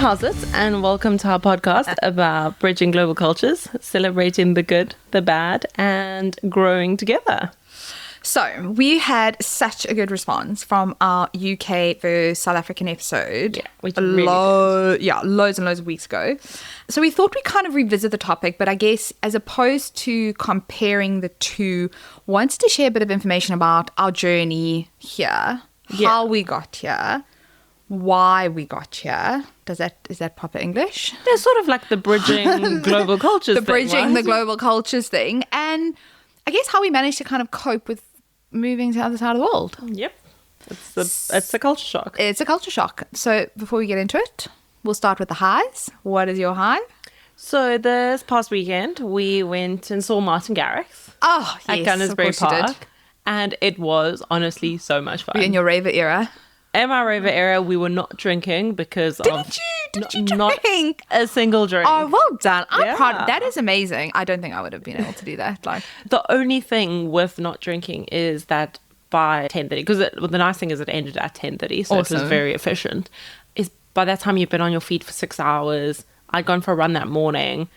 how's it? And welcome to our podcast about bridging global cultures, celebrating the good, the bad, and growing together. So we had such a good response from our UK versus South African episode. Yeah, which really loads and loads of weeks ago. So we thought we'd kind of revisit the topic, but I guess as opposed to comparing the two, wanted to share a bit of information about our journey here, how we got here, why we got here. Is that proper English? They're sort of like the bridging global cultures thing, the right? global cultures thing. And I guess how we managed to kind of cope with moving to the other side of the world. Yep. It's a culture shock. It's a culture shock. So before we get into it, we'll start with the highs. What is your high? So this past weekend, we went and saw Martin Garrix Oh, yes, at Gunnersbury of course you did. Park. And it was honestly so much fun. You're in your raver era. In my raver era, we were not drinking because Did you not drink? a single drink. Oh, well done. I'm proud. Yeah. That is amazing. I don't think I would have been able to do that. Like, The only thing with not drinking is that by 10:30, because the nice thing is it ended at 10:30, so it was Awesome. very efficient, is by that time you've been on your feet for 6 hours. I'd gone for a run that morning.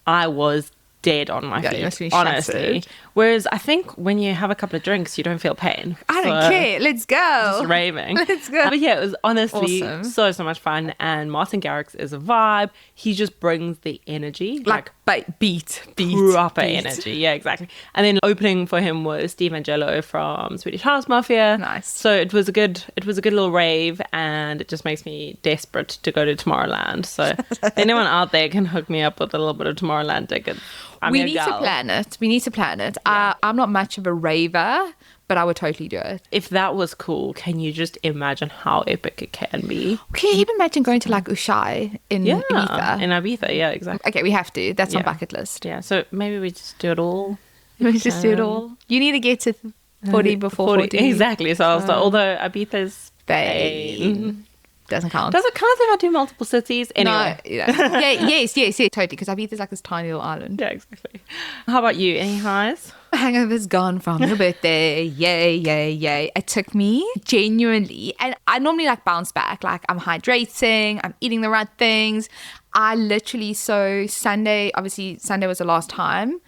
I was dead on my Yeah, you must feet, be honestly. shattered. Whereas I think when you have a couple of drinks, you don't feel pain. I don't So, care. Let's go. Just raving. Let's go. But yeah, it was honestly Awesome. so much fun. And Martin Garrix is a vibe. He just brings the energy. Like beat. Proper energy. Yeah, exactly. And then opening for him was Steve Angelo from Swedish House Mafia. Nice. So it was a good little rave, and it just makes me desperate to go to Tomorrowland. So if anyone out there can hook me up with a little bit of Tomorrowland tickets, I'm We your need to gal. plan it. I'm not much of a raver, but I would totally do it. If that was cool, can you just imagine how epic it can be? Can you even imagine going to like Ushai in Yeah, Ibiza? in Ibiza, yeah, exactly. Okay, we have to. That's on Yeah. bucket list. Yeah, so maybe we just do it all. We just do it all. You need to get to 40 before 40. Exactly. So I was like, although Ibiza's Spain. Doesn't count. Does it count if I do multiple cities? Anyway. No, yes, totally. Because Ibiza's like this tiny little island. Yeah, exactly. How about you? Any highs? Hangover's gone from your birthday. Yay. It took me genuinely, and I normally like bounce back. Like I'm hydrating, I'm eating the right things. I literally, so Sunday was the last time.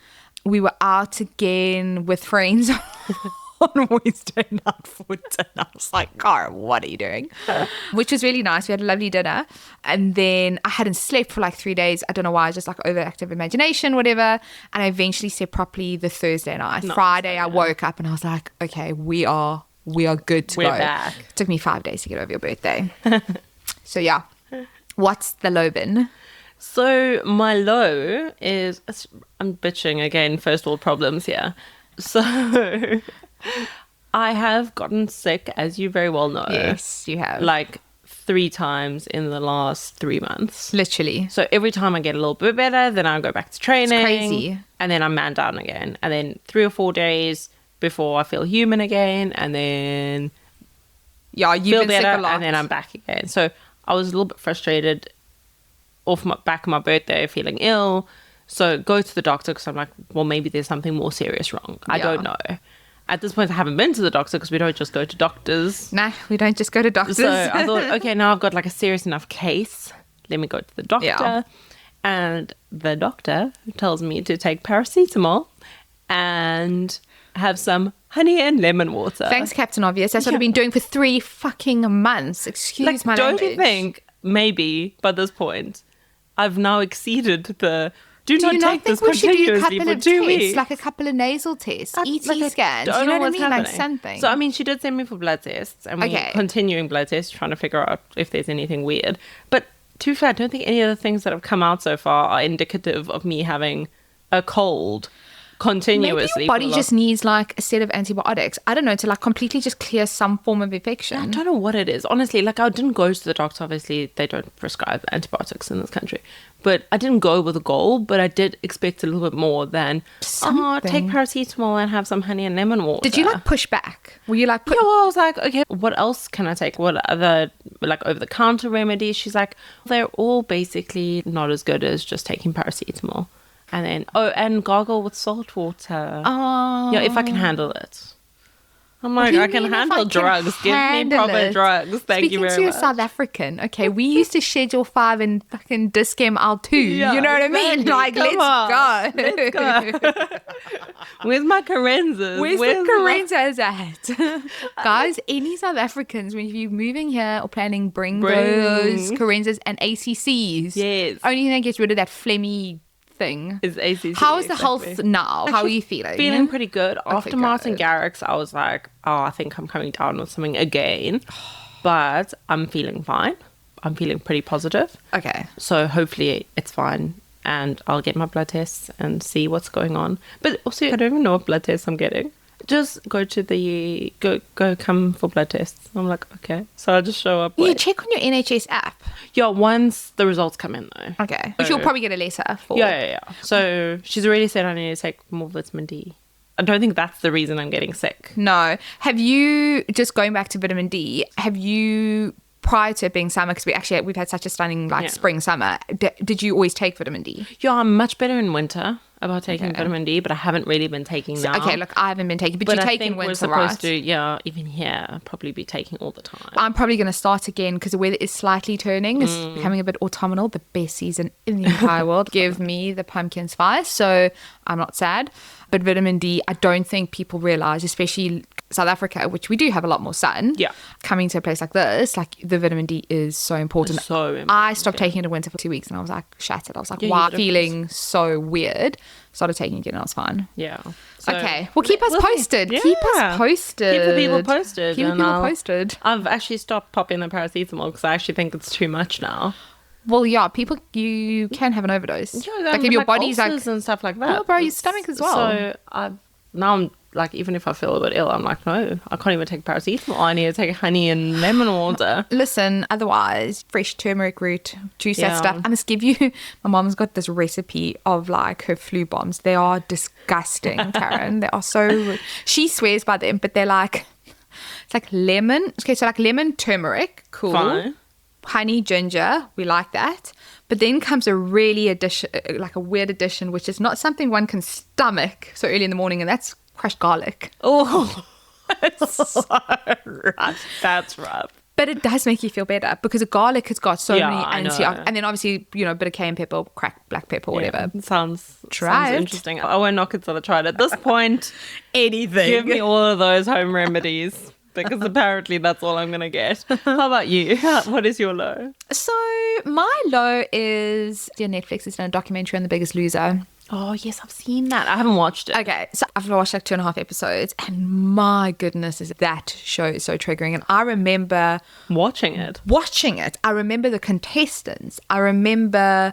We were out again with friends on Wednesday night for dinner. I was like, Cara, what are you doing? Which was really nice. We had a lovely dinner. And then I hadn't slept for like 3 days. I don't know why. I was just like overactive imagination, whatever. And I eventually slept properly the Thursday night. Friday, I woke up and I was like, okay, we are good to We're go. back. It took me 5 days to get over your birthday. So yeah. What's the low bin? So my low is, I'm bitching again, first world problems here. So I have gotten sick, as you very well know. Yes, you have. Like 3 times in the last 3 months. Literally. So every time I get a little bit better, then I go back to training. It's crazy. And then I'm man down again. And then 3 or 4 days before I feel human again. And then Yeah, you've feel been sick better. a lot. And then I'm back again. So I was a little bit frustrated off my back of my birthday, feeling ill. So go to the doctor because I'm like, well, maybe there's something more serious wrong. I Yeah. don't know. At this point, I haven't been to the doctor because we don't just go to doctors. Nah, we don't just go to doctors. So I thought, okay, now I've got like a serious enough case. Let me go to the doctor. Yeah. And the doctor tells me to take paracetamol and have some honey and lemon water. Thanks, Captain Obvious. That's what I've been doing for 3 fucking months. Excuse my don't language. you think maybe by this point I've now exceeded the Do not you take not this think we should do a continuously couple for of 2 tests, weeks? like a couple of nasal tests, ET Like, I scans? don't You know what I what's mean? Like happening. something. So I mean, she did send me for blood tests, and Okay. we're continuing blood tests, trying to figure out if there's anything weird. But to be fair, I don't think any of the things that have come out so far are indicative of me having a cold continuously. Maybe your for body the last- just needs like a set of antibiotics. I don't know, to like completely just clear some form of I infection. don't know what it is. Honestly, like I didn't go to the doctor. Obviously, they don't prescribe antibiotics in this country. But I didn't go with a goal, but I did expect a little bit more than, take Something. paracetamol and have some honey and lemon water. Did you like push back? Were you like, Yeah, well, I was like, okay, what else can I take? What other, like, over-the-counter remedies? She's like, they're all basically not as good as just taking paracetamol. And then, and gargle with salt water. oh, Yeah, if I can handle it. I'm like, What do you I can mean if handle I can drugs. Give me handle proper it? drugs. Thank you Speaking very to a much. South African, okay, we used to schedule 5 and fucking Discam L2. Yeah, you know what I mean? exactly. Like, Come on. let's go. Where's my Carenzas? Where's the Carenzas at? Guys, any South Africans, when you're moving here or planning, bring those Carenzas and ACCs. Yes. Only thing that gets rid of that phlegmy thing. Is ACC. How is the exactly. health now? How are you feeling? Feeling pretty good. After good. Martin Garrix, I was like, oh, I think I'm coming down with something again. But I'm feeling fine. I'm feeling pretty positive. Okay. So hopefully it's fine. And I'll get my blood tests and see what's going on. But also, I don't even know what blood tests I'm getting. Just go to the, come for blood tests. I'm like, okay. So I'll just show up. You wait. check on your NHS app. Yeah, once the results come in though. Okay. But you'll probably get a letter for... Yeah. So she's already said I need to take more vitamin D. I don't think that's the reason I'm getting sick. No. Have you, just going back to vitamin D, have you, prior to it being summer, because we've had such a stunning spring, summer, did you always take vitamin D? Yeah, I'm much better in winter about taking vitamin D, but I haven't really been taking now. Okay, look, I haven't been taking, but you I take think in we're winter, supposed right? to, even here, probably be taking all the time. I'm probably going to start again because the weather is slightly turning. It's becoming a bit autumnal, the best season in the entire world. Give me the pumpkin spice, so I'm not sad. But vitamin D, I don't think people realize, especially South Africa, which we do have a lot more sun. Yeah. Coming to a place like this, like the vitamin D is so important. So important, I stopped taking it in winter for 2 weeks and I was like shattered. I was like, Yeah, wow, you feeling so weird. Started taking it again and I was fine. Yeah. So, Okay. Well, keep us we'll see. posted. Yeah. Keep us posted. Keep the people posted. Keep the and people I'll- posted. I've actually stopped popping the paracetamol because I actually think it's too much now. Well, yeah, people, you can have an overdose. Yeah, like if your body's like, ulcers and stuff like that. oh, bro, your stomach as well. So now I'm like, even if I feel a bit ill, I'm like, no, I can't even take paracetamol. I need to take honey and lemon water. Listen, otherwise, fresh turmeric root, juice that Yeah. stuff. I must give you, my mom's got this recipe of like her flu bombs. They are disgusting, Karen. They are so, she swears by them, but they're like, it's like lemon. Okay, so like lemon, turmeric, cool. Fine. Honey, ginger, we like that. But then comes a really like a weird addition, which is not something one can stomach so early in the morning, and that's crushed garlic. Oh, so rough. That's rough. But it does make you feel better because the garlic has got so Yeah, many I know. antioxidants. And then obviously, a bit of cayenne pepper, cracked black pepper, whatever. Yeah, sounds Try it. interesting. I won't knock it till I try it. At this point, Anything. give me all of those home remedies because apparently that's all I'm going to get. How about you? What is your low? So my low is, Netflix has done a documentary on The Biggest Loser. Oh, yes, I've seen that. I haven't watched it. Okay, so I've watched like 2.5 episodes, and my goodness, is that show is so triggering. And I remember Watching it. watching it. I remember the contestants. I remember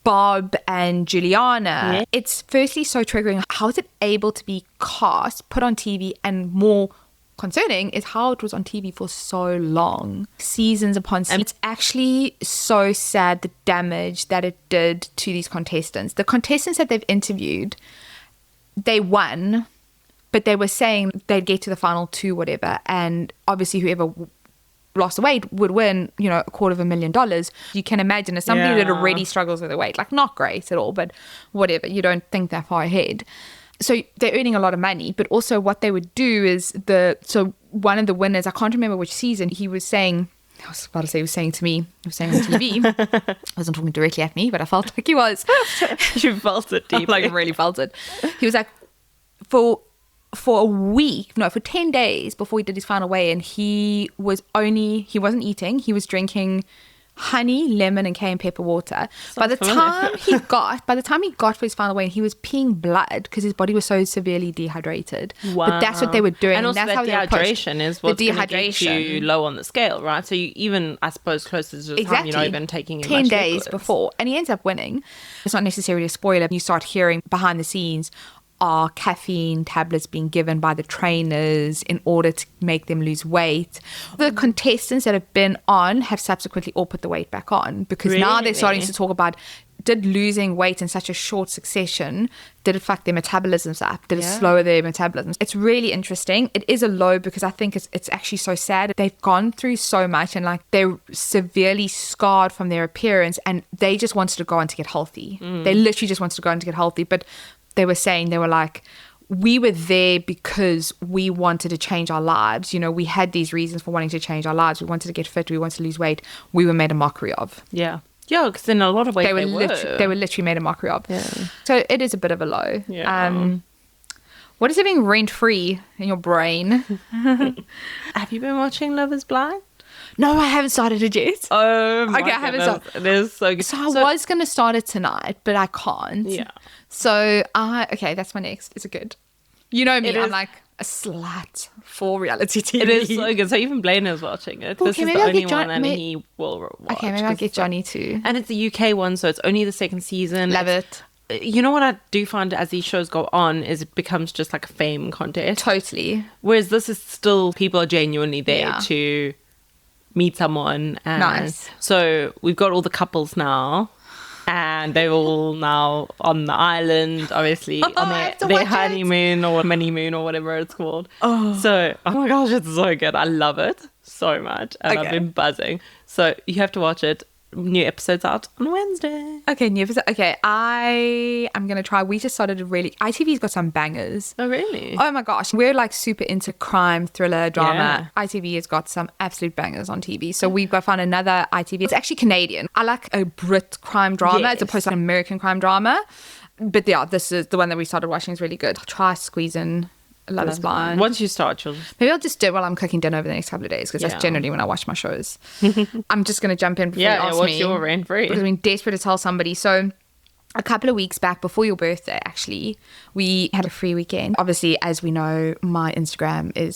Bob and Juliana. Yeah. It's firstly so triggering. How is it able to be cast, put on TV, and more concerning is how it was on TV for so long, seasons upon seasons. It's actually so sad, the damage that it did to these contestants. The contestants that they've interviewed, they won, but they were saying they'd get to the final 2, whatever, and obviously whoever lost the weight would win, $250,000. You can imagine as somebody that Yeah. already struggles with the weight, like not great at all, but whatever, you don't think that far ahead. So they're earning a lot of money, but also what they would do is so one of the winners, I can't remember which season, he was saying on TV, he wasn't talking directly at me, but I felt like he was. You felt it deeply. Like really felt it. He was like, for a week, no, for 10 days before he did his final weigh-in, he wasn't eating, he was drinking honey, lemon, and cayenne pepper water. By the time he got for his final weigh-in, he was peeing blood because his body was so severely dehydrated. Wow. But that's what they were doing. And also that's that how they were pushed. dehydration is what's the going to get you low on the scale, right? So you even, I suppose, closer to the time, you're not even taking in 10 much days liquids. before, and he ends up winning. It's not necessarily a spoiler. You start hearing behind the scenes are caffeine tablets being given by the trainers in order to make them lose weight. The contestants that have been on have subsequently all put the weight back on because now they're starting to talk about, did losing weight in such a short succession, did it fuck their metabolisms up? Did it slow their metabolisms? It's really interesting. It is a low because I think it's actually so sad. They've gone through so much and like they're severely scarred from their appearance and they just wanted to go on to get healthy. They literally just wanted to go on to get healthy. But they were saying, they were like, we were there because we wanted to change our lives. You know, we had these reasons for wanting to change our lives. We wanted to get fit. We wanted to lose weight. We were made a mockery of. Yeah. Yeah, because in a lot of ways They were literally made a mockery of. Yeah. So it is a bit of a low. Yeah. What is it being rent-free in your brain? Have you been watching Love is Blind? No, I haven't started it yet. Oh my Okay, I haven't goodness. started. It is so good. So I was going to start it tonight, but I can't. Yeah. So okay, that's my next. Is it good? You know me, It I'm is- like a slut for reality TV. It is so good. So even Blaine is watching it. Okay, This is maybe the I'll only get John- one that may- he will watch. Okay, maybe I'll 'cause get Johnny too. And it's the UK one, so it's only the second season. Love it. You know what I do find as these shows go on is it becomes just like a fame contest. Totally. Whereas this is still people are genuinely there Yeah. to meet someone. And Nice. So we've got all the couples now. And they're all now on the island, obviously, on I have to their watch it. honeymoon or mini moon or whatever it's called. So, oh my gosh, it's so good. I love it so much. And I've Okay. been buzzing. So you have to watch it. New episode's out on Wednesday. Okay, new episode. Okay, I'm gonna try. We just started a really. ITV's got some bangers. Oh, really? Oh my gosh, we're like super into crime, thriller, drama. Yeah. ITV has got some absolute bangers on TV. So we've got found another ITV. It's actually Canadian. I like a Brit crime drama as Yes. opposed to an American crime drama. But yeah, this is the one that we started watching is really good. I'll try squeeze in Love is Blind. Once you start, you'll Maybe I'll just do it while I'm cooking dinner over the next couple of days because Yeah. that's generally when I watch my shows. I'm just going to jump in before yeah, you ask what's me. your rent free? Because I'm desperate to tell somebody. So a couple of weeks back before your birthday, actually, we had a free weekend. Obviously, as we know, my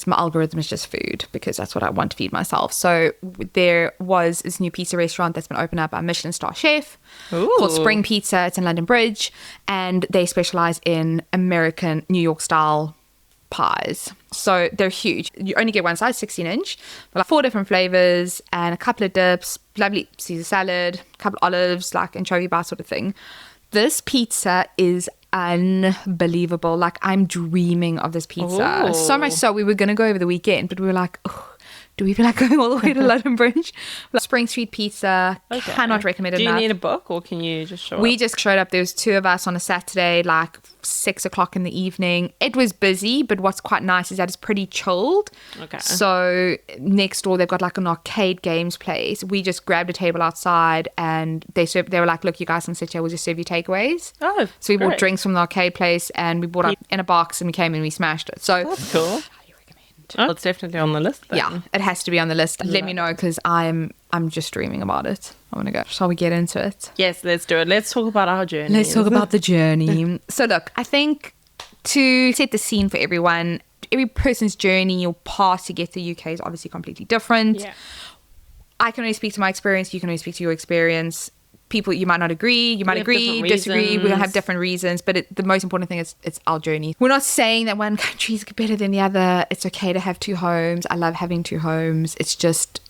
algorithm is just food because that's what I want to feed myself. So there was this new pizza restaurant that's been opened up by a Michelin star chef called Ooh. Spring Pizza. It's in London Bridge and they specialize in American New York style pies. So they're huge. You only get one size, 16-inch, but like 4 different flavors and a couple of dips, lovely Caesar salad, a couple of olives, like anchovy bar sort of thing. This pizza is unbelievable. Like I'm dreaming of this pizza. Ooh. So much so we were going to go over the weekend, but we were like, oh, do we feel like going all the way to London Bridge? Like, Spring Street Pizza, Okay. cannot recommend it Do you enough. need a book or can you just show We up? just showed up. There was 2 of us on a Saturday, like 6 o'clock in the evening. It was busy, but what's quite nice is that it's pretty chilled. Okay. So next door, they've got like an arcade games place. We just grabbed a table outside and they were like, look, you guys can sit here. We'll just serve you takeaways. Oh, So we bought great. drinks from the arcade place and we bought up in a box and we came and we smashed it. So That's cool. highly recommend. Oh, it's definitely on the list then. Yeah, it has to be on the list. Let me know because I'm just dreaming about it. I want to go. Shall we get into it? Yes, let's do it. Let's talk about our journey. Let's talk about the journey. So look, I think to set the scene for everyone, every person's journey or path to get to the UK is obviously completely different. Yeah. I can only speak to my experience. You can only speak to your experience. People, you might not agree. You might have agree, different disagree. We'll have reasons. different reasons. But the most important thing is it's our journey. We're not saying that one country is better than the other. It's okay to have 2 homes. I love having 2 homes. It's just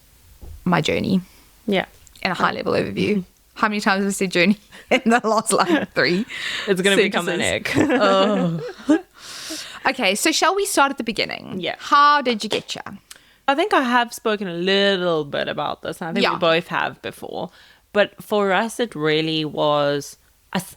my journey Yeah. in a high level overview. How many times have I said journey in the last like 3? It's going to become an sentences? egg. Okay, so shall we start at the beginning? Yeah. How did you get here? I think I have spoken a little bit about this. And I think Yeah. we both have before. But for us, it really was,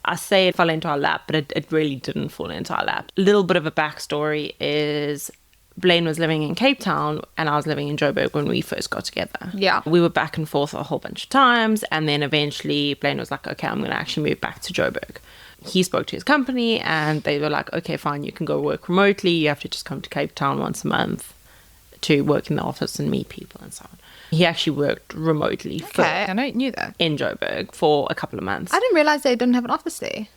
I say it fell into our lap, but it really didn't fall into our lap. A little bit of a backstory is Blaine was living in Cape Town and I was living in Joburg when we first got together. Yeah. We were back and forth a whole bunch of times. And then eventually Blaine was like, okay, I'm going to actually move back to Joburg. He spoke to his company and they were like, okay, fine, you can go work remotely. You have to just come to Cape Town once a month to work in the office and meet people and so on. He actually worked remotely Okay, I knew that. in Joburg for a couple of months. I didn't realize they didn't have an office there.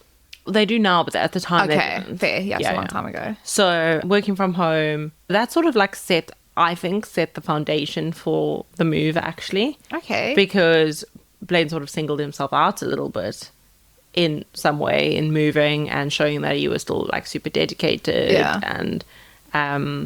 They do now, but at the time they Okay, didn't. fair. Yeah, it's a long time ago. So working from home, that sort of like set the foundation for the move actually. Okay. Because Blaine sort of singled himself out a little bit in some way in moving and showing that he was still like super dedicated. Yeah. And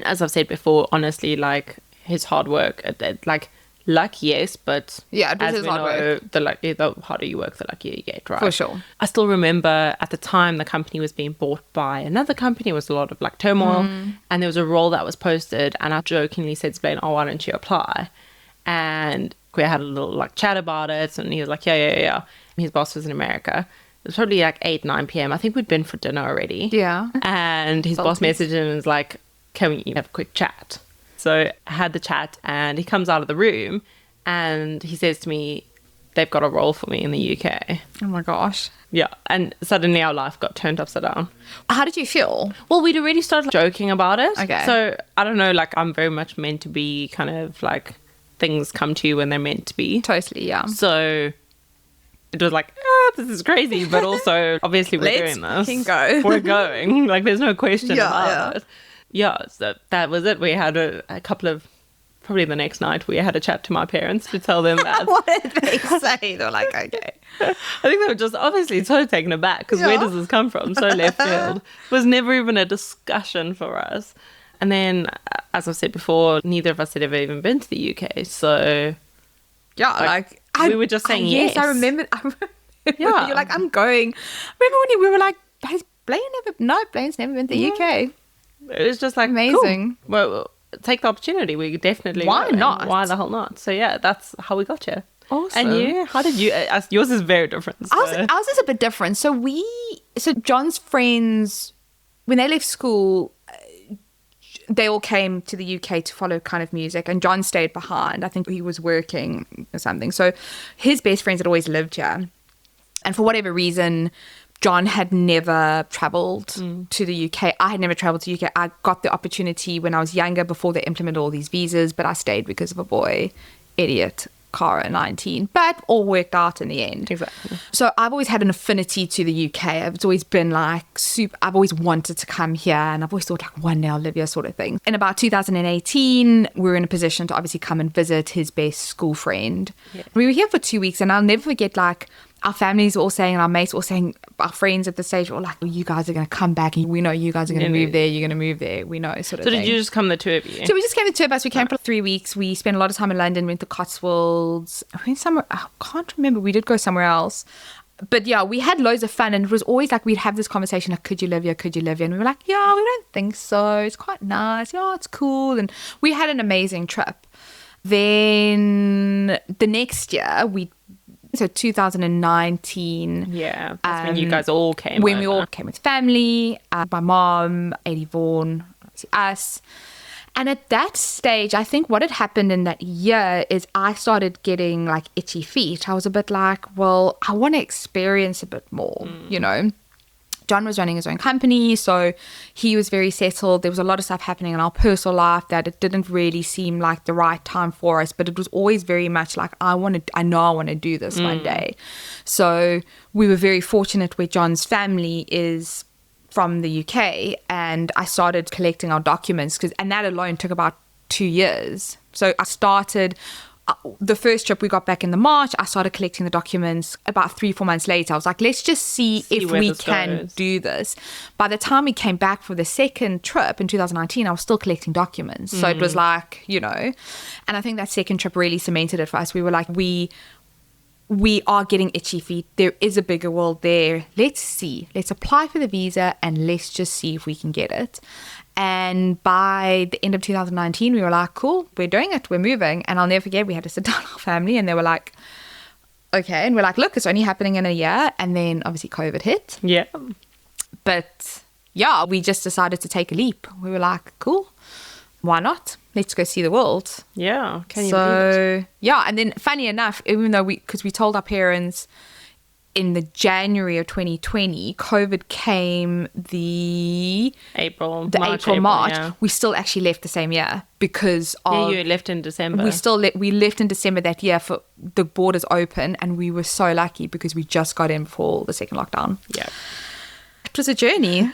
as I've said before, honestly, like his hard work, like luck, yes, but Yeah, it was as his we hard know, work. the harder you work, the luckier you get, right? For sure. I still remember at the time the company was being bought by another company. It was a lot of like turmoil, and there was a role that was posted, and I jokingly said to Blaine, "Oh, why don't you apply?" And we had a little like chat about it, and he was like, "Yeah." His boss was in America, was probably like 8, 9 p.m. I think we'd been for dinner already. Yeah. And his boss messaged him and was like, can we have a quick chat? So I had the chat, and he comes out of the room and he says to me, they've got a role for me in the UK. Oh my gosh. Yeah. And suddenly our life got turned upside down. How did you feel? Well, we'd already started joking about it. Okay. So I don't know, like I'm very much meant to be kind of like things come to you when they're meant to be. Totally, yeah. So it was like, this is crazy. But also, obviously, we're doing this. Let's go. We're going. Like, there's no question about Yeah. it. Yeah, so that was it. We had a couple of, probably the next night, we had a chat to my parents to tell them that. What did they say? They were like, okay. I think they were just obviously so taken aback because where does this come from? So left field. It was never even a discussion for us. And then, as I've said before, neither of us had ever even been to the UK. So Yeah, we were just saying yes. I remember. Yeah. You're like, I'm going. Remember when we were like, has Blaine never? No, Blaine's never been to the UK. It was just like, Amazing. Cool. Well, take the opportunity. We definitely Why going. not? Why the hell not? So yeah, that's how we got here. Awesome. And you? How did you? Yours is very different. So. Ours is a bit different. So John's friends, when they left school, they all came to the UK to follow kind of music, and John stayed behind. I think he was working or something. So his best friends had always lived here. And for whatever reason, John had never traveled to the UK. I had never traveled to the UK. I got the opportunity when I was younger before they implemented all these visas, but I stayed because of a boy, idiot, Cara, 19. But all worked out in the end. Exactly. So I've always had an affinity to the UK. It's always been like I've always wanted to come here, and I've always thought like one day I'll live here, sort of thing. In about 2018, we were in a position to obviously come and visit his best school friend. Yeah. We were here for 2 weeks, and I'll never forget like our families were all saying, and our mates were all saying, our friends at the stage were all like, oh, you guys are going to come back, and we know you guys are going to move there, you're going to move there, we know, sort of thing. So did you just come, the two of you? So we just came, the two of us. We came for 3 weeks. We spent a lot of time in London, went to Cotswolds. I went somewhere, I can't remember, we did go somewhere else. But yeah, we had loads of fun, and it was always like we'd have this conversation like, could you live here, could you live here? And we were like, yeah, we don't think so, it's quite nice, yeah, it's cool. And we had an amazing trip. Then the next year, so 2019. Yeah, that's when you guys all came. When over. we all came with family, my mom, Eddie Vaughan, us. And at that stage, I think what had happened in that year is I started getting like itchy feet. I was a bit like, well, I want to experience a bit more, you know. John was running his own company, so he was very settled. There was a lot of stuff happening in our personal life that it didn't really seem like the right time for us, but it was always very much like, I know I want to do this one day. So we were very fortunate where John's family is from the UK, and I started collecting our documents, and that alone took about 2 years. So I started... the first trip we got back in the March, I started collecting the documents. About 3-4 months later, I was like, let's just see if we can do this. By the time we came back for the second trip in 2019, I was still collecting documents. So it was like, you know, and I think that second trip really cemented it for us. We were like, we are getting itchy feet. There is a bigger world there. Let's see. Let's apply for the visa and let's just see if we can get it. And by the end of 2019, we were like, cool, we're doing it. We're moving. And I'll never forget, we had to sit down with our family, and they were like, okay. And we're like, look, it's only happening in a year. And then obviously COVID hit. Yeah. But yeah, we just decided to take a leap. We were like, cool, why not? Let's go see the world. Yeah. Can you believe it? Yeah. And then funny enough, even though because we told our parents in the January of 2020, COVID came the April, March. Yeah. We still actually left the same year because of... Yeah, you left in December. We left in December that year for the borders open, and we were so lucky because we just got in before the second lockdown. Yeah. It was a journey.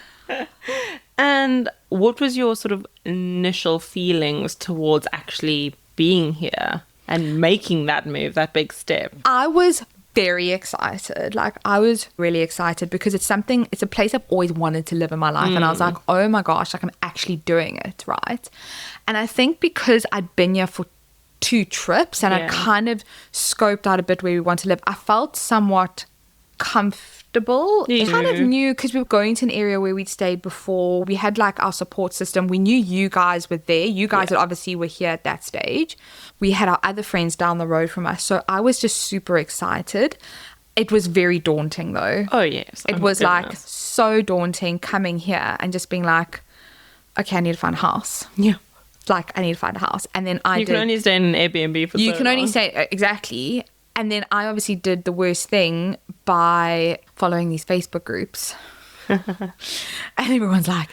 And what was your sort of initial feelings towards actually being here and making that move, that big step? I was very excited. Like, I was really excited because it's a place I've always wanted to live in my life. And I was like, oh my gosh, like I'm actually doing it, right? And I think because I'd been here for 2 trips and I kind of scoped out a bit where we want to live, I felt somewhat comfortable. I kind of knew, because we were going to an area where we'd stayed before. We had like our support system. We knew you guys were there. You guys obviously were here at that stage. We had our other friends down the road from us. So I was just super excited. It was very daunting though. Oh, yes. It was like so daunting coming here and just being like, okay, I need to find a house. Yeah. Like, I need to find a house. And then You can only stay in an Airbnb for You so can only long. stay, exactly. And then I obviously did the worst thing by following these Facebook groups. And everyone's like,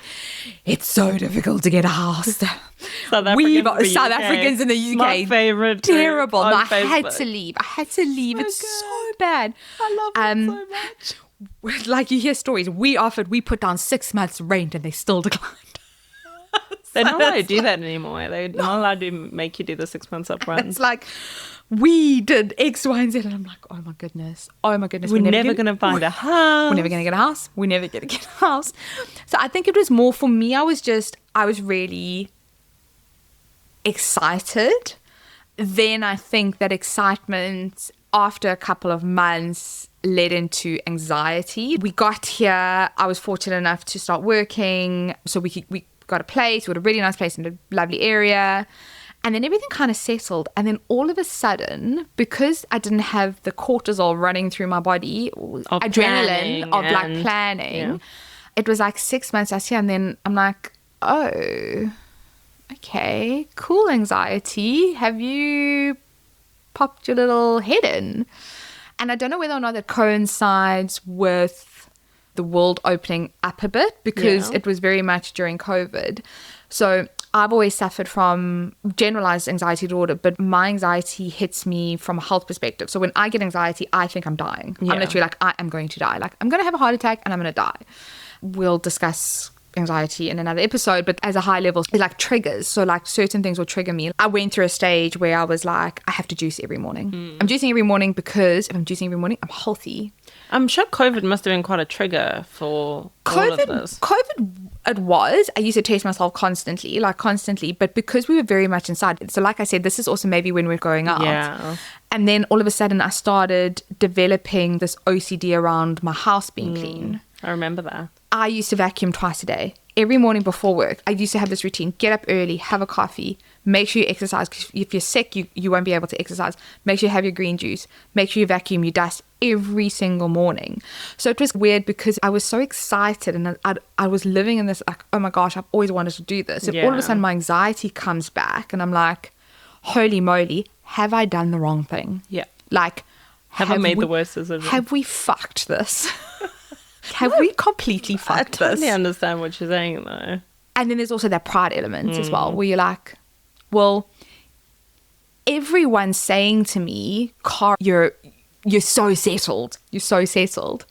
it's so difficult to get a house. South Africans South Africans in the UK. My favorite. Terrible. on No, I had Facebook. to leave. It's good. so bad. I love it so much. Like, you hear stories. We put down 6 months rent and they still declined. They're not allowed to do that anymore. They're not allowed to make you do the 6 months up front. It's like, we did X, Y, and Z. And I'm like, oh my goodness. We're never going to find a house. We're never going to get a house. We're never going to get a house. So I think it was more for me. I was really excited. Then I think that excitement after a couple of months led into anxiety. We got here. I was fortunate enough to start working. So we got a place. We got a really nice place in a lovely area. And then everything kind of settled. And then all of a sudden, because I didn't have the cortisol running through my body, adrenaline of like planning, yeah. It was like 6 months last year. And then I'm like, oh, okay, cool, anxiety. Have you popped your little head in? And I don't know whether or not that coincides with the world opening up a bit, because it was very much during COVID. So I've always suffered from generalized anxiety disorder, but my anxiety hits me from a health perspective. So when I get anxiety, I think I'm dying. Yeah. I'm literally like, I am going to die. Like, I'm going to have a heart attack and I'm going to die. We'll discuss anxiety in another episode, but as a high level, it's like triggers. So like certain things will trigger me. I went through a stage where I was like, I have to juice every morning. I'm juicing every morning because if I'm juicing every morning, I'm healthy. I'm sure COVID must have been quite a trigger for all of this. COVID, it was. I used to test myself constantly, but because we were very much inside. So like I said, this is also maybe when we're growing up. Yeah. And then all of a sudden I started developing this OCD around my house being clean. I remember that. I used to vacuum twice a day. Every morning before work, I used to have this routine. Get up early, have a coffee, make sure you exercise. Because if you're sick, you won't be able to exercise. Make sure you have your green juice. Make sure you vacuum, you dust every single morning. So it was weird because I was so excited and I was living in this, like, oh my gosh, I've always wanted to do this. And all of a sudden my anxiety comes back and I'm like, holy moly, have I done the wrong thing? Yeah. Like, Have I made the worst decision? Have we fucked this? Have we completely fucked I totally this? understand what you're saying, though. And then there's also that pride element as well, where you're like, well, everyone's saying to me, Cara, you're so settled. You're so settled.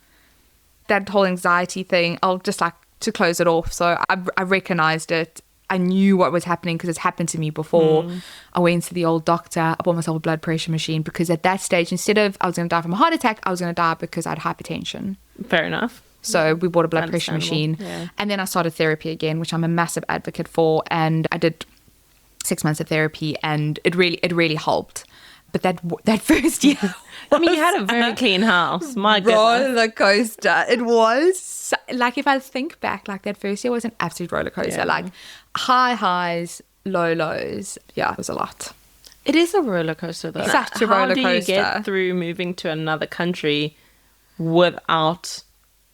That whole anxiety thing, I'll just like to close it off. So I recognized it. I knew what was happening because it's happened to me before. I went to the old doctor. I bought myself a blood pressure machine because at that stage, instead of I was going to die from a heart attack, I was going to die because I had hypertension. Fair enough. So we bought a blood pressure Understandable, machine. yeah. And then I started therapy again, which I'm a massive advocate for. And I did 6 months of therapy and it really helped. But that first year, I mean, you had a very clean house. My goodness. roller coaster. It was like, if I think back, like that first year was an absolute roller coaster. Yeah. Like high highs, low lows. Yeah, it was a lot. It is a roller coaster, though. Such a How roller do you coaster. get through moving to another country without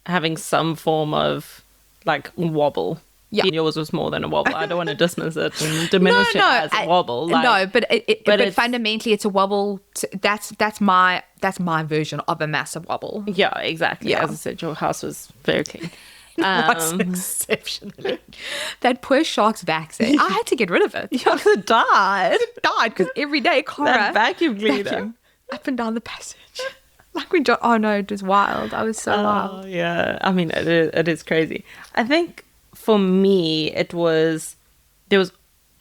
having some form of like wobble? Yeah. Yours was more than a wobble. I don't want to dismiss it and diminish it as a wobble. Like, no, but it's- fundamentally, it's a wobble. That's my version of a massive wobble. yeah, exactly. Yeah. As I said, your house was very clean. Was exceptionally. That poor shark's vaccine. I had to get rid of it. You also died. Died because every day, Cara, That vacuum cleaner. vacuum up and down the passage. Like we don't. Oh no, it was wild. I was so wild. Oh, yeah. I mean, it is crazy. I think for me, there was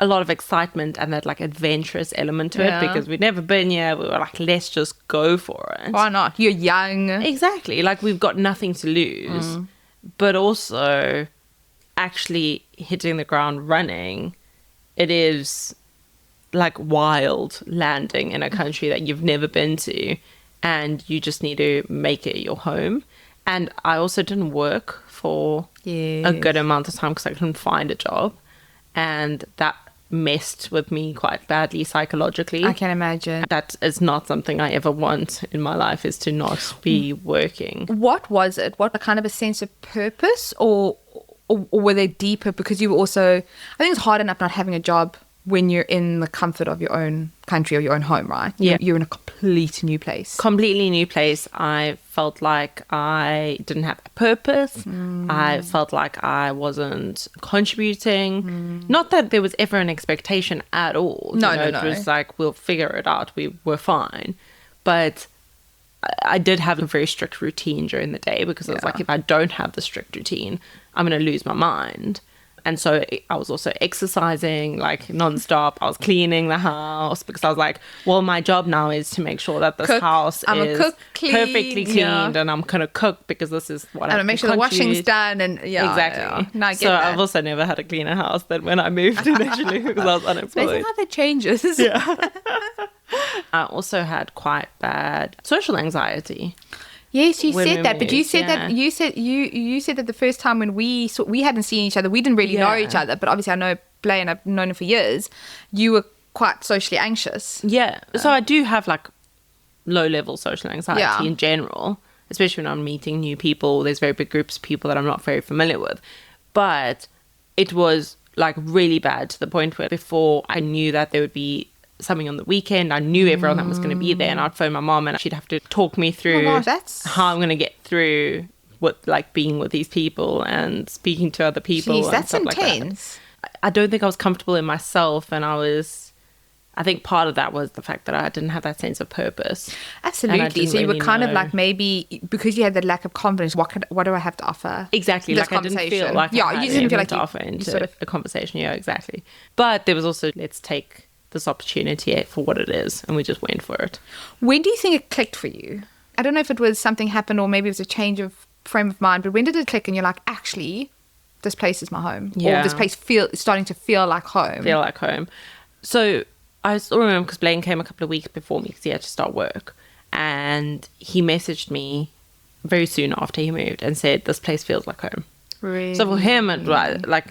a lot of excitement and that like adventurous element to Yeah. it because we'd never been here. We were like, let's just go for it. Why not? You're young. Exactly. Like we've got nothing to lose, but also actually hitting the ground running. It is like wild landing in a country that you've never been to and you just need to make it your home. And I also didn't work for a good amount of time because I couldn't find a job. And that messed with me quite badly psychologically. I can imagine. That is not something I ever want in my life, is to not be working. What was it? What kind of a sense of purpose, or were they deeper? Because you were also, I think it's hard enough not having a job when you're in the comfort of your own country or your own home, right? Yeah. You're in a complete new place. Completely new place. I felt like I didn't have a purpose. I felt like I wasn't contributing. Not that there was ever an expectation at all. No. It was like, we'll figure it out. We were fine. But I did have a very strict routine during the day, because I was like, if I don't have the strict routine, I'm going to lose my mind. And so I was also exercising like nonstop. I was cleaning the house, because I was like, well, my job now is to make sure that this house is perfectly cleaned, and I'm going to cook because this is what I make sure the washing's done. And exactly. Yeah. No, I get that. I've also never had a cleaner house than when I moved initially, because I was unemployed. Amazing how that changes. Yeah. I also had quite bad social anxiety. Yes, you when said we that, but you moved, said yeah. that you said that the first time when we hadn't seen each other, we didn't really know Yeah. each other. But obviously, I know Blair and I've known him for years. You were quite socially anxious. Yeah. So I do have like low-level social anxiety Yeah. in general, especially when I'm meeting new people. There's very big groups of people that I'm not very familiar with. But it was like really bad, to the point where before I knew that there would be something on the weekend, I knew everyone that was going to be there, and I'd phone my mom and she'd have to talk me through how I'm going to get through what, like, being with these people and speaking to other people. Jeez, and that's stuff intense. Like that. I don't think I was comfortable in myself, and I think part of that was the fact that I didn't have that sense of purpose. Absolutely. So you were really kind of know. like, maybe because you had that lack of confidence, what do I have to offer? Exactly. This Like I didn't feel conversation. like Yeah, I had you didn't feel anything like to you- offer you into sort of- a conversation. Yeah, exactly. But there was also, let's take this opportunity for what it is, and we just went for it. When do you think it clicked for you? I don't know if it was something happened or maybe it was a change of frame of mind, but when did it click and you're like, actually, this place is my home? Yeah. Or this place is starting to feel like home? Feel like home. So I still remember, because Blaine came a couple of weeks before me because he had to start work, and he messaged me very soon after he moved and said, this place feels like home. Really? So for him, it, like,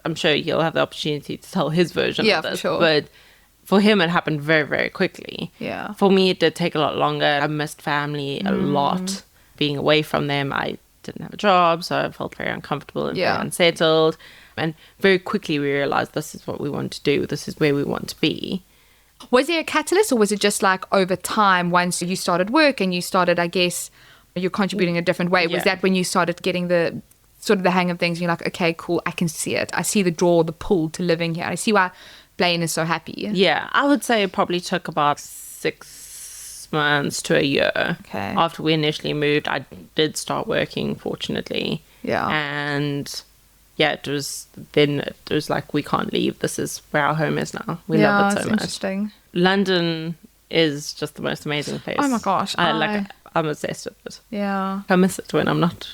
I'm sure he'll have the opportunity to tell his version Yeah, of this. for sure. But for him, it happened very, very quickly. Yeah. For me, it did take a lot longer. I missed family a lot. Being away from them, I didn't have a job, so I felt very uncomfortable and Yeah. very unsettled. And very quickly, we realized this is what we want to do. This is where we want to be. Was there a catalyst, or was it just like over time, once you started work and you started, I guess, you're contributing a different way? Was Yeah. that when you started getting the sort of the hang of things? You're like, okay, cool, I can see it. I see the draw, the pull to living here. I see why Blaine is so happy. Yeah, I would say it probably took about 6 months to a year. Okay. After we initially moved, I did start working, fortunately. Yeah. And yeah, it was like, we can't leave. This is where our home is now. We Yeah, love it it's so much. interesting. London is just the most amazing place. Oh my gosh, I'm obsessed with it. Yeah. I miss it when I'm not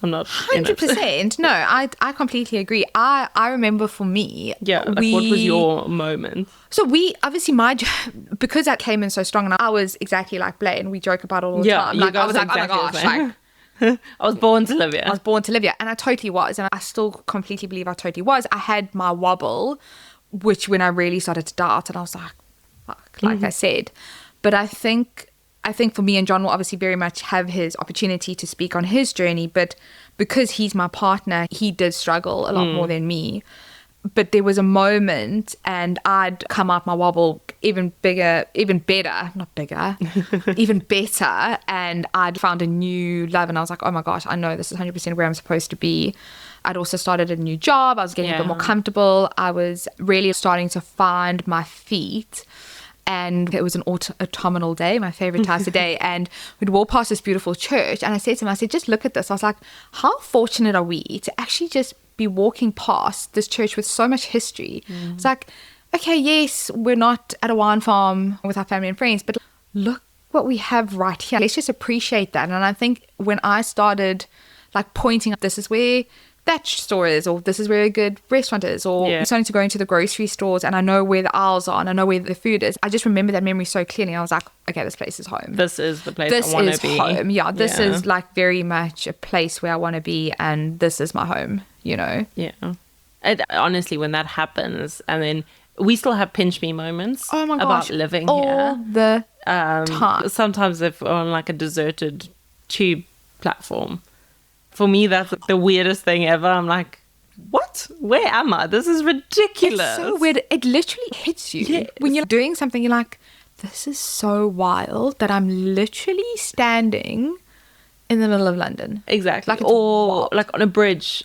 in it. 100%. No, I completely agree. I remember for me, Yeah, like what was your moment? So we obviously because I came in so strong, and I was exactly like Blaine. We joke about it all the Yeah, time. you Like I guys was are like, oh my exactly the gosh, same. like I was born to live here. I was born to live here, and I totally was, and I still completely believe I totally was. I had my wobble, which when I really started to doubt, and I was like, fuck, like I said. But I think for me, and John will obviously very much have his opportunity to speak on his journey, but because he's my partner, he did struggle a lot more than me. But there was a moment, and I'd come out my wobble even better, even better, and I'd found a new love, and I was like, oh my gosh, I know this is 100% where I'm supposed to be. I'd also started a new job. I was getting a bit more comfortable. I was really starting to find my feet. And it was an autumnal day, my favorite time of the day. And we'd walk past this beautiful church. And I said to him, just look at this. I was like, how fortunate are we to actually just be walking past this church with so much history? It's like, okay, yes, we're not at a wine farm with our family and friends, but look what we have right here. Let's just appreciate that. And I think when I started like pointing up, this is where that store is, or this is where a good restaurant is, or starting to go into the grocery stores, and I know where the aisles are and I know where the food is. I just remember that memory so clearly. I was like, okay, this place is home. This is the place I want to be. This is home. Yeah, this is like very much a place where I want to be, and this is my home, you know? Yeah. Honestly, when that happens, and then we still have pinch me moments Oh my about gosh. living all here. the time. Sometimes if we're on like a deserted tube platform, for me that's the weirdest thing ever. I'm like, what? Where am I? This is ridiculous. It's so weird. It literally hits you. Yes. When you're doing something, you're like, this is so wild that I'm literally standing in the middle of London. Exactly. Like, it's or wild. like on a bridge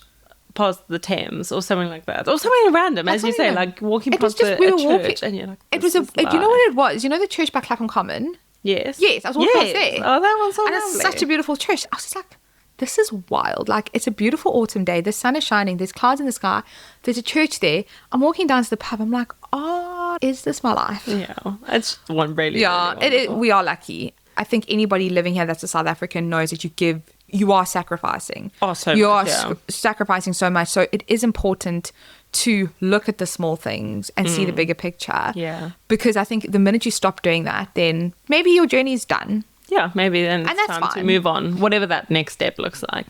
past the Thames or something like that. Or something random, Like as you something say, random. like walking It was past just- a we were church walking- and you're like, It was this is you know life. what it was? You know the church by Clapham Common? Yes. Yes, I was walking past there. Oh, that one's so And lovely. it's such a beautiful church. I was just like, this is wild. Like, it's a beautiful autumn day. The sun is shining. There's clouds in the sky. There's a church there. I'm walking down to the pub. I'm like, oh, is this my life? Yeah, it's one really. Yeah, really wonderful. we are lucky. I think anybody living here that's a South African knows that you are sacrificing. Oh, so you much, are yeah. sacrificing so much. So it is important to look at the small things and see the bigger picture. Yeah. Because I think the minute you stop doing that, then maybe your journey's done. Yeah, maybe then And it's that's time to fine. move on, whatever that next step looks like.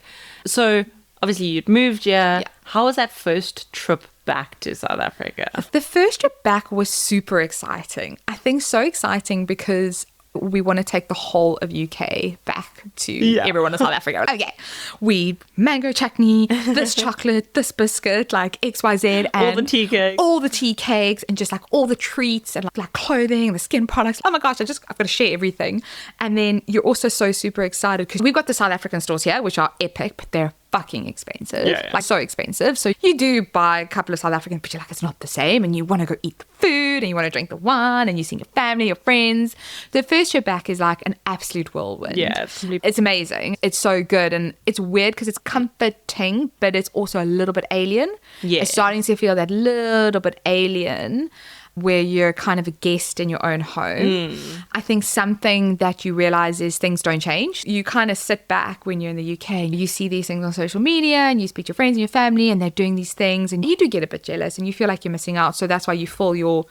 So obviously you'd moved here. Yeah. How was that first trip back to South Africa? The first trip back was super exciting. I think so exciting because we want to take the whole of UK back to everyone in South Africa. Okay, we mango chutney, this chocolate, this biscuit, like XYZ, and All the tea cakes. all the tea cakes, and just like all the treats and like clothing, the skin products. Oh my gosh, I've got to share everything. And then you're also so super excited because we've got the South African stores here, which are epic, but they're fucking expensive, Yeah. like so expensive. So you do buy a couple of South African, but you're like, it's not the same, and you want to go eat the food and you want to drink the wine and you're seeing your family, your friends. The first trip back is like an absolute whirlwind. Yeah, it's amazing. It's so good, and it's weird because it's comforting, but it's also a little bit alien. Yeah. It's starting to feel that little bit alien, where you're kind of a guest in your own home. I think something that you realize is things don't change. You kind of sit back when you're in the UK and you see these things on social media and you speak to your friends and your family and they're doing these things and you do get a bit jealous and you feel like you're missing out. So that's why you fill your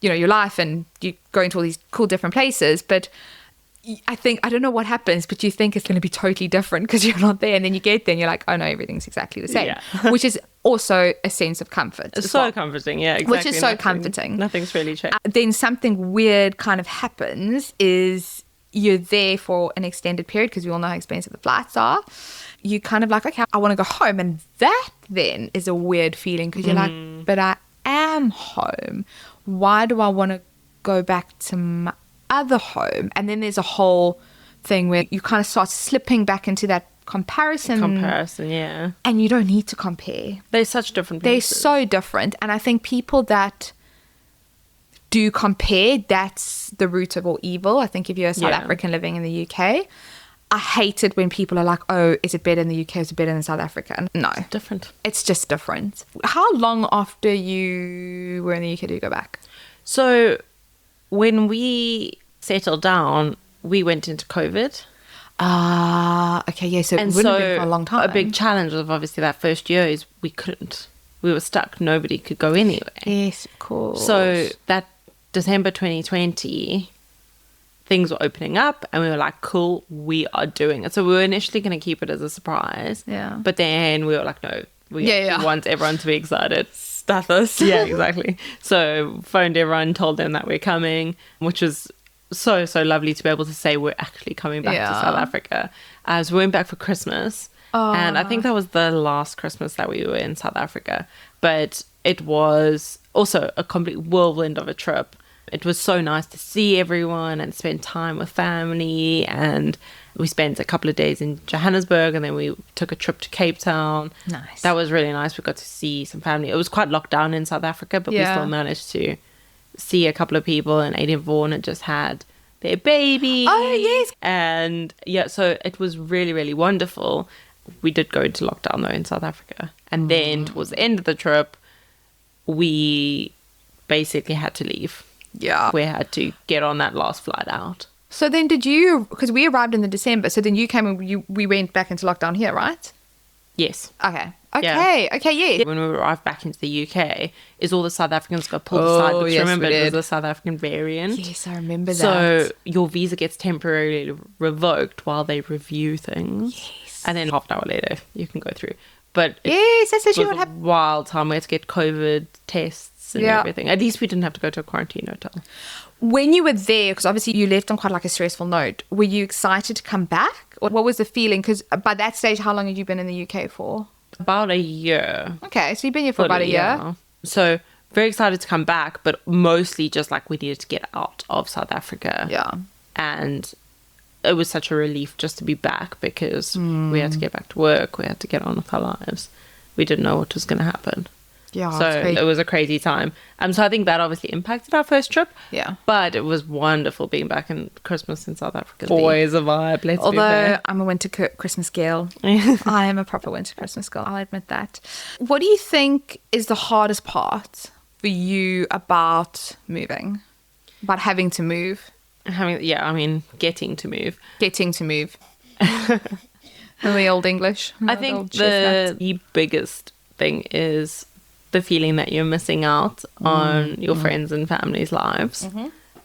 life and you go into all these cool different places. But I don't know what happens, but you think it's going to be totally different because you're not there. And then you get there and you're like, oh no, everything's exactly the same. Yeah. Which is also a sense of comfort. It's as so well. comforting, yeah, exactly. Which is so comforting. Nothing's really changed. Then something weird kind of happens is you're there for an extended period because we all know how expensive the flights are. You kind of like, okay, I want to go home. And that then is a weird feeling because you're like, but I am home. Why do I want to go back to my other home? And then there's a whole thing where you kind of start slipping back into that comparison. Yeah. And you don't need to compare. They're such different They're places. so different. And I think people that do compare, that's the root of all evil. I think if you're a South Yeah. African living in the UK, I hate it when people are like, oh, is it better in the UK? Is it better in South Africa? No, different. it's just different. How long after you were in the UK did you go back? So when we settled down, we went into COVID. Okay, yeah, so it And wouldn't so have been for a long time. a big challenge of obviously that first year is we couldn't. We were stuck. Nobody could go anywhere. Yes, of course. So that December 2020, things were opening up and we were like, cool, we are doing it. So we were initially going to keep it as a surprise. Yeah. But then we were like, no, we Yeah. want everyone to be excited. Stuff us. Yeah, exactly. So phoned everyone, told them that we're coming, which was so lovely to be able to say we're actually coming back to Yeah. South Africa. So we went back for Christmas. And I think that was the last Christmas that we were in South Africa. But it was also a complete whirlwind of a trip. It was so nice to see everyone and spend time with family. And we spent a couple of days in Johannesburg and then we took a trip to Cape Town. Nice. That was really nice. We got to see some family. It was quite locked down in South Africa, but we Yeah. still managed to see a couple of people. And Aiden Vaughan had just had their baby. Oh, yes. And yeah, so it was really, really wonderful. We did go into lockdown though in South Africa. And then towards the end of the trip, we basically had to leave. Yeah. We had to get on that last flight out. So then did you, because we arrived in the December, so then you came and we went back into lockdown here, right? Yes. Okay. Yeah. Okay, yeah. When we arrived back into the UK, is all the South Africans got pulled Oh, aside. Because yes, remember, we it was did. the South African variant. Yes, I remember that. So your visa gets temporarily revoked while they review things. Yes. And then half an hour later, you can go through. But Yes, that's it actually was what a happened. wild time. We had to get COVID tests and Yeah. everything. At least we didn't have to go to a quarantine hotel. When you were there, because obviously you left on quite like a stressful note, were you excited to come back? Or what was the feeling? Because by that stage, how long had you been in the UK for? About a year. Okay, so you've been here for about a year. Yeah. So very excited to come back, but mostly just like we needed to get out of South Africa. Yeah. And it was such a relief just to be back because we had to get back to work. We had to get on with our lives. We didn't know what was going to happen. Yeah. So it's crazy. it was a crazy time. So I think that obviously impacted our first trip. Yeah. But it was wonderful being back in Christmas in South Africa. Always a vibe. Let's be Although fair. I'm a winter Christmas girl. I am a proper winter Christmas girl. I'll admit that. What do you think is the hardest part for you about moving? About having to move? Getting to move. Getting to move. In the old English. I The think old chestnut. the biggest thing is the feeling that you're missing out on your friends and family's lives.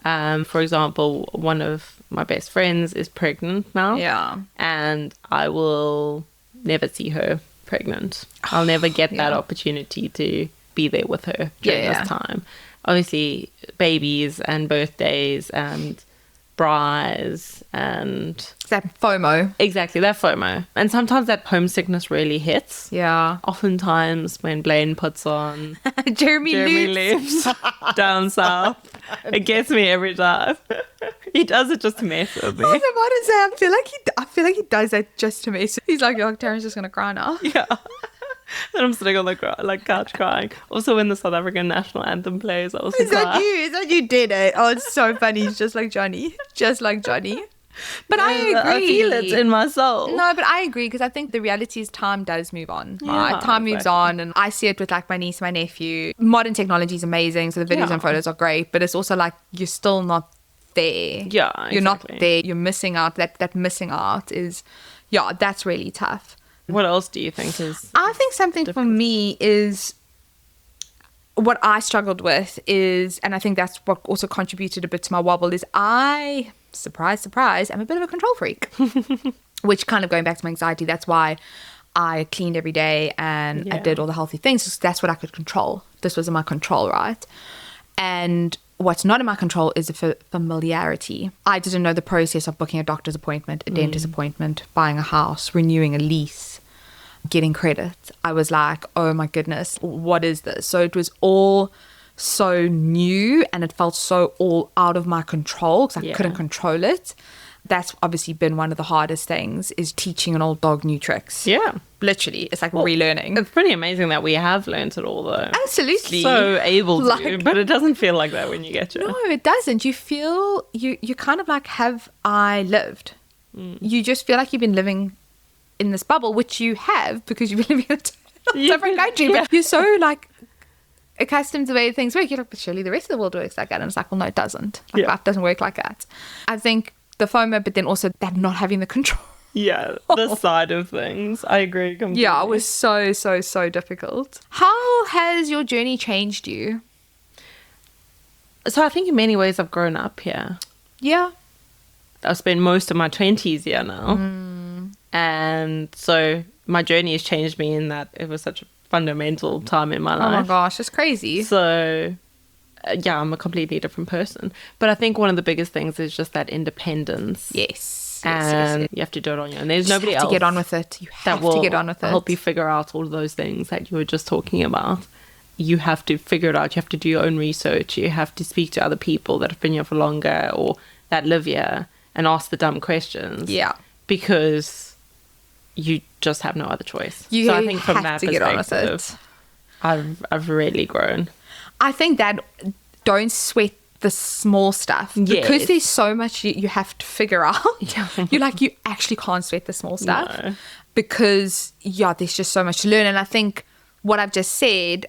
For example, one of my best friends is pregnant now. Yeah. And I will never see her pregnant. I'll never get that Yeah. opportunity to be there with her during Yeah. this time. Obviously, babies and birthdays and brides and It's that FOMO. exactly that FOMO. And sometimes that homesickness really hits. Yeah. Oftentimes when Blaine puts on Jeremy leaves down south, it gets me every time. He does it just to mess with me. I was about to say, I feel like he does that just to me. So he's like, oh, Taryn's just gonna cry now. Yeah. And I'm sitting on the couch crying. Also, when the South African national anthem plays, I also Is that cry. you? Is that you did it? Oh, it's so funny. He's just like Johnny. Just like Johnny. But I agree. I feel it in my soul. No, but I agree because I think the reality is time does move on. Yeah, Right? Time moves exactly. on, and I see it with like my niece, my nephew. Modern technology is amazing, so the videos Yeah. and photos are great, but it's also like you're still not there. Yeah, you're not exactly. there. You're missing out. That missing out is, yeah, that's really tough. What else do you think is... I think something for me is what I struggled with is, and I think that's what also contributed a bit to my wobble, is I, surprise, surprise, I'm a bit of a control freak. Which kind of going back to my anxiety, that's why I cleaned every day and I Yeah. did all the healthy things. 'Cause that's what I could control. This was in my control, right? And what's not in my control is the familiarity. I didn't know the process of booking a doctor's appointment, a dentist appointment, buying a house, renewing a lease, getting credit. I was like, oh my goodness, what is this? So it was all so new and it felt so all out of my control because I Yeah. couldn't control it. That's obviously been one of the hardest things, is teaching an old dog new tricks. Yeah. Literally, it's like relearning. It's pretty amazing that we have learnt it all, though. Absolutely. So able to, Like- but it doesn't feel like that when you get to it. No, it doesn't. You feel you kind of like, have I lived? You just feel like you've been living in this bubble, which you have because you've been living in a different country. Yeah. But you're so like accustomed to the way things work. You're like, but surely the rest of the world works like that. And it's like, well, no, it doesn't. Like, Yeah. life doesn't work like that. I think the FOMO, but then also that not having the control. Yeah, the side of things. I agree completely. Yeah, it was so difficult. How has your journey changed you? So I think in many ways I've grown up here. Yeah. I've spent most of my 20s here now. And so my journey has changed me in that it was such a fundamental time in my Oh my life. gosh, it's crazy. So, yeah, I'm a completely different person. But I think one of the biggest things is just that independence. Yes. And you have to do it on your own. There's You nobody have else to get on with it. You that have will to get on with it. help you figure out all of those things that you were just talking about. You have to figure it out. You have to do your own research. You have to speak to other people that have been here for longer or that live here and ask the dumb questions. Yeah. Because you just have no other choice. You so I think from have that to get on with perspective, it. I've really grown. I think that don't sweat the small stuff because Yes. there's so much you have to figure out. Yeah. You actually can't sweat the small stuff No. because there's just so much to learn. And I think what I've just said,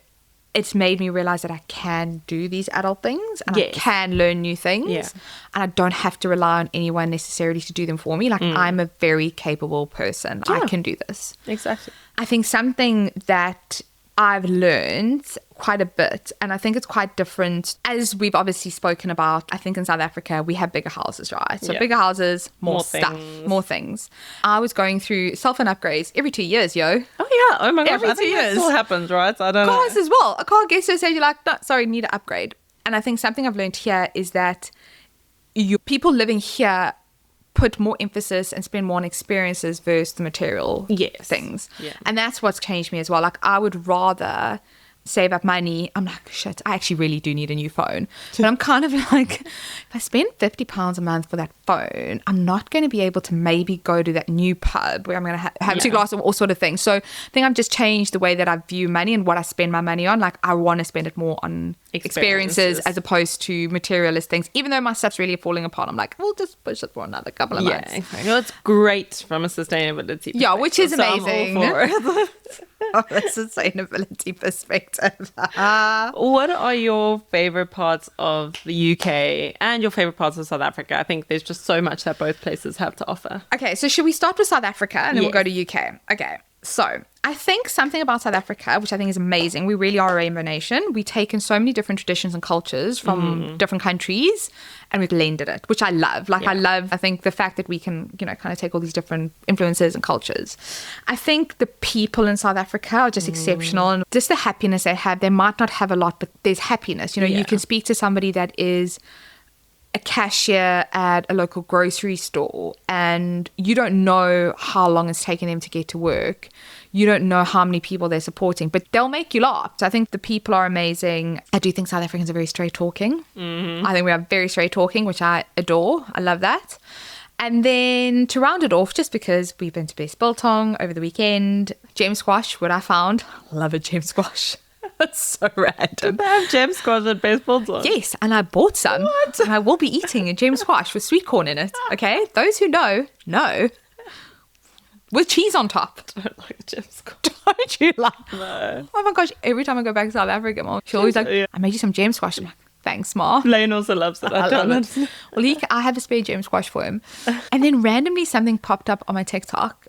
it's made me realize that I can do these adult things and Yes. I can learn new things. Yeah. And I don't have to rely on anyone necessarily to do them for me. Like I'm a very capable person. I Yeah. can do this. Exactly. I think something that I've learned quite a bit, and I think it's quite different. As we've obviously spoken about, I think in South Africa we have bigger houses, right? So Yeah. bigger houses, more stuff, things. more things. I was going through cell phone upgrades every 2 years, yo. Oh yeah. Oh my gosh. Every I think 2 that years. still happens, right? So I don't Cars know. as well. A car gets to a stage you're like, no, sorry, need to upgrade. And I think something I've learned here is that people living here put more emphasis and spend more on experiences versus the material Yes. things. Yeah. And that's what's changed me as well. Like, I would rather save up money. I'm like, shit, I actually really do need a new phone. But I'm kind of like, if I spend £50 a month for that phone, I'm not going to be able to maybe go to that new pub where I'm going to have two glasses, all sort of things. So I think I've just changed the way that I view money and what I spend my money on. Like, I want to spend it more on experiences as opposed to materialist things. Even though my stuff's really falling apart, I'm like, we'll just push it for another couple of months. Yeah, exactly. Well, it's great from a sustainability perspective. Yeah, which is so I'm all amazing. for it. From a sustainability perspective. What are your favorite parts of the UK and your favorite parts of South Africa? I think there's just so much that both places have to offer. Okay, so should we start with South Africa and then we'll Yes. go to UK? Okay, so I think something about South Africa, which I think is amazing, we really are a rainbow nation. We take in so many different traditions and cultures from different countries and we've blended it, which I love. Like, I think the fact that we can, kind of take all these different influences and cultures. I think the people in South Africa are just exceptional, and just the happiness they have. They might not have a lot, but there's happiness. You can speak to somebody that is a cashier at a local grocery store and you don't know how long it's taken them to get to work. You don't know how many people they're supporting, but they'll make you laugh. So I think the people are amazing. I do think South Africans are very straight talking. Mm-hmm. I think we are very straight talking, which I adore. I love that. And then to round it off, just because we've been to Best Biltong over the weekend, James Squash, what I found, love a James Squash. That's so random. They have gem squash at baseball zone. Yes, and I bought some. What? And I will be eating a James Squash with sweet corn in it. Okay, those who know, with cheese on top. I don't like a gem squash. Don't you like? No. Oh my gosh! Every time I go back to South Africa, Mom, she's always like, Yeah. "I made you some James Squash." I'm like, "Thanks, Ma." Lane also loves it. I don't love it. Well, I have a spare James Squash for him. And then randomly something popped up on my TikTok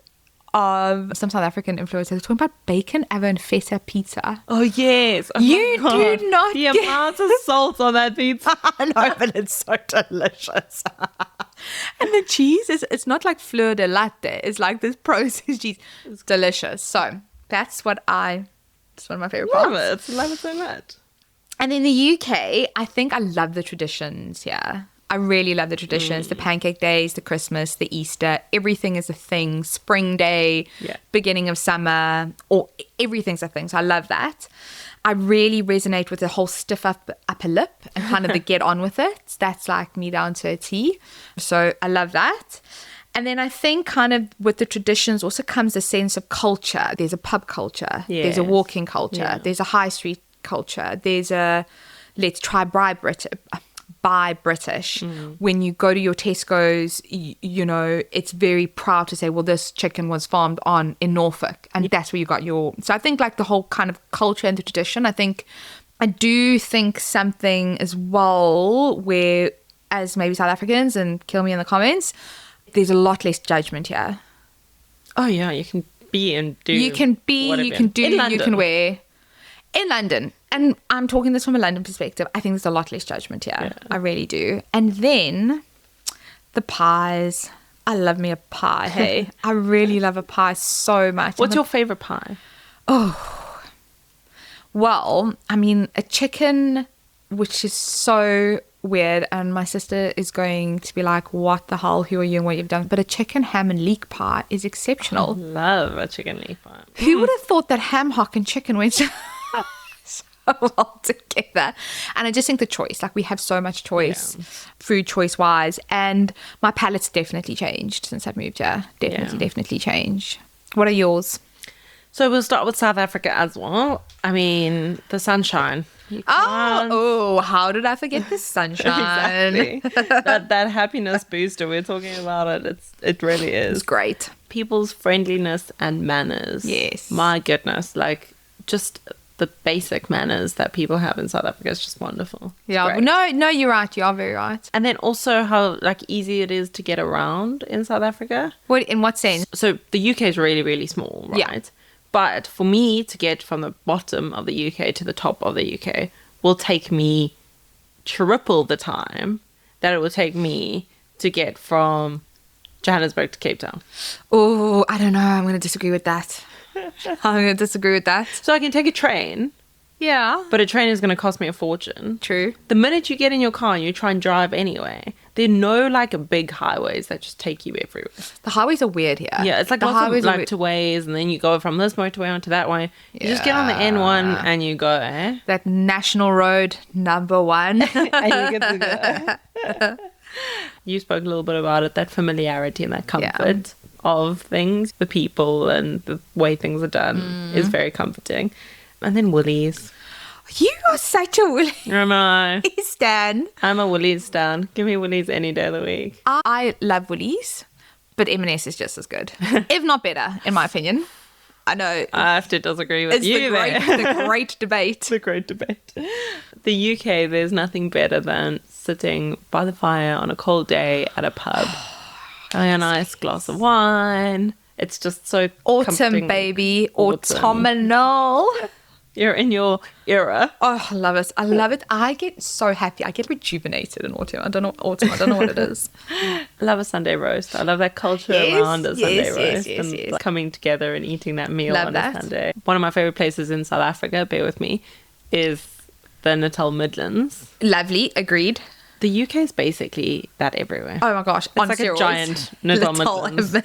of some South African influencers talking about bacon, avo, and feta pizza. Oh, yes. Oh You my God. do not The get- amount of salt on that pizza. I know, but it's so delicious. And the cheese it's not like fleur de latte. It's like this processed cheese. It's delicious. So that's one of my favorite Love parts. it. Love it so much. And in the UK, I think I love the traditions here. I really love the traditions. The pancake days, the Christmas, the Easter, everything is a thing. Spring day, beginning of summer, or everything's a thing. So I love that. I really resonate with the whole stiff upper lip and kind of the get on with it. That's like me down to a T. So I love that. And then I think kind of with the traditions also comes a sense of culture. There's a pub culture. There's a Yes. walking culture. Yeah. There's a high street culture. There's a let's try buy British. When you go to your Tesco's, it's very proud to say, well, this chicken was farmed in Norfolk, and that's where you got your. So I think like the whole kind of culture and the tradition. I do think something as well where, as maybe South Africans, and kill me in the comments, there's a lot less judgment here. Oh, yeah. You can be and do. You can be, whatever. you can do, In you London. can wear. In London, and I'm talking this from a London perspective, I think there's a lot less judgment here. Yeah. I really do. And then the pies. I love me a pie, hey. I really love a pie so much. What's your favorite pie? Well, I mean, a chicken, which is so weird, and my sister is going to be like, what the hell, who are you and what you've done? But a chicken ham and leek pie is exceptional. Love a chicken leaf pie. Who would have thought that ham hock and chicken went so well together? And I just think the choice, like we have so much choice, food choice wise, and my palate's definitely changed since I've moved here. Definitely changed. What are yours? So we'll start with South Africa as well. I mean, the sunshine. You can't- How did I forget the sunshine? Exactly. that happiness booster we're talking about it really is. It's great. People's friendliness and manners. Yes. My goodness, like just the basic manners that people have in South Africa is just wonderful. It's Yeah. great. No, you're right. You are very right. And then also how like easy it is to get around in South Africa. What in what sense? So the UK is really, really small, right? Yeah. But for me to get from the bottom of the UK to the top of the UK will take me triple the time that it will take me to get from Johannesburg to Cape Town. Oh, I don't know. I'm going to disagree with that. So I can take a train, Yeah. but a train is going to cost me a fortune. True. The minute you get in your car and you try and drive anyway, there are no like big highways that just take you everywhere. The highways are weird here. Yeah, it's like the lots of highways are motorways, and then you go from this motorway onto that way. You just get on the N1 and you go, eh? That national road number 1. And you get to go. You spoke a little bit about it, that familiarity and that comfort of things, the people and the way things are done is very comforting. And then Woolies. You are such a Woolies I know. stan. I'm a Woolies stan. Give me Woolies any day of the week. I love Woolies, but M&S is just as good, if not better, in my opinion. I know. I have to disagree with It's you there. the great debate. It's a great debate. The UK, there's nothing better than sitting by the fire on a cold day at a pub, having a nice glass of wine. It's just so Autumn, comforting. baby. Autumn. Autumnal. You're in your era. Oh, I love it. I love it. I get so happy. I get rejuvenated in autumn. I don't know what it is. I love a Sunday roast. I love that culture Yes, around a Sunday yes, roast yes, and yes. like, coming together and eating that meal Love on that. a Sunday. One of my favorite places in South Africa, bear with me, is the Natal Midlands. Lovely. Agreed. The UK is basically that everywhere. Oh my gosh. It's like a giant Natal Midlands.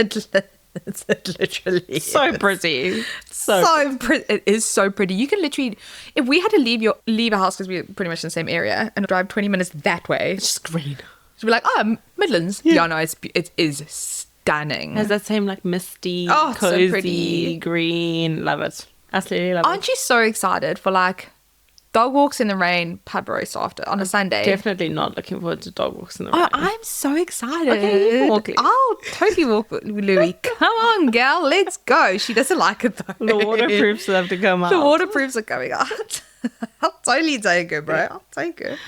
It's literally So pretty. It is so pretty. You can literally, if we had to leave a house because we're pretty much in the same area and drive 20 minutes that way, It's just green. so we're like, oh, Midlands. Yeah, no, it is stunning. It has that same like misty, Oh, so cozy, pretty. green. Love it. Absolutely love Aren't it. you so excited for like dog walks in the rain, pub roast after on a Sunday? Definitely not looking forward to dog walks in the Oh, rain. I'm so excited. Okay, you can walk, Louis. I'll totally walk with Louis. Come on, gal, let's go. She doesn't like it though. The waterproofs have to come out. The waterproofs are coming out. I'll totally take it, bro. I'll take it.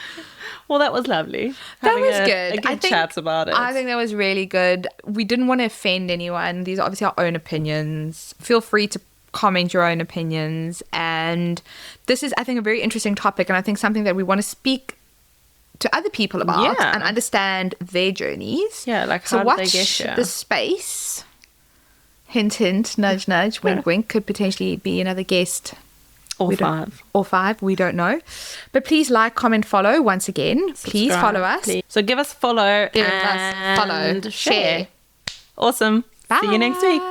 Well, that was lovely. That Having was a good. good chat about it. I think that was really good. We didn't want to offend anyone. These are obviously our own opinions. Feel free to comment your own opinions. And this is, I think, a very interesting topic. And I think something that we want to speak to other people about Yeah. and understand their journeys. Yeah, like so how did watch they get here? the space. Hint, hint, nudge, nudge, wink, wink. Could potentially be another guest. Or We don't- 5. Or 5, we don't know. But please like, comment, follow once again. Please Subscribe, follow us. please. So give us follow Give us and follow, share. Awesome. See you next week.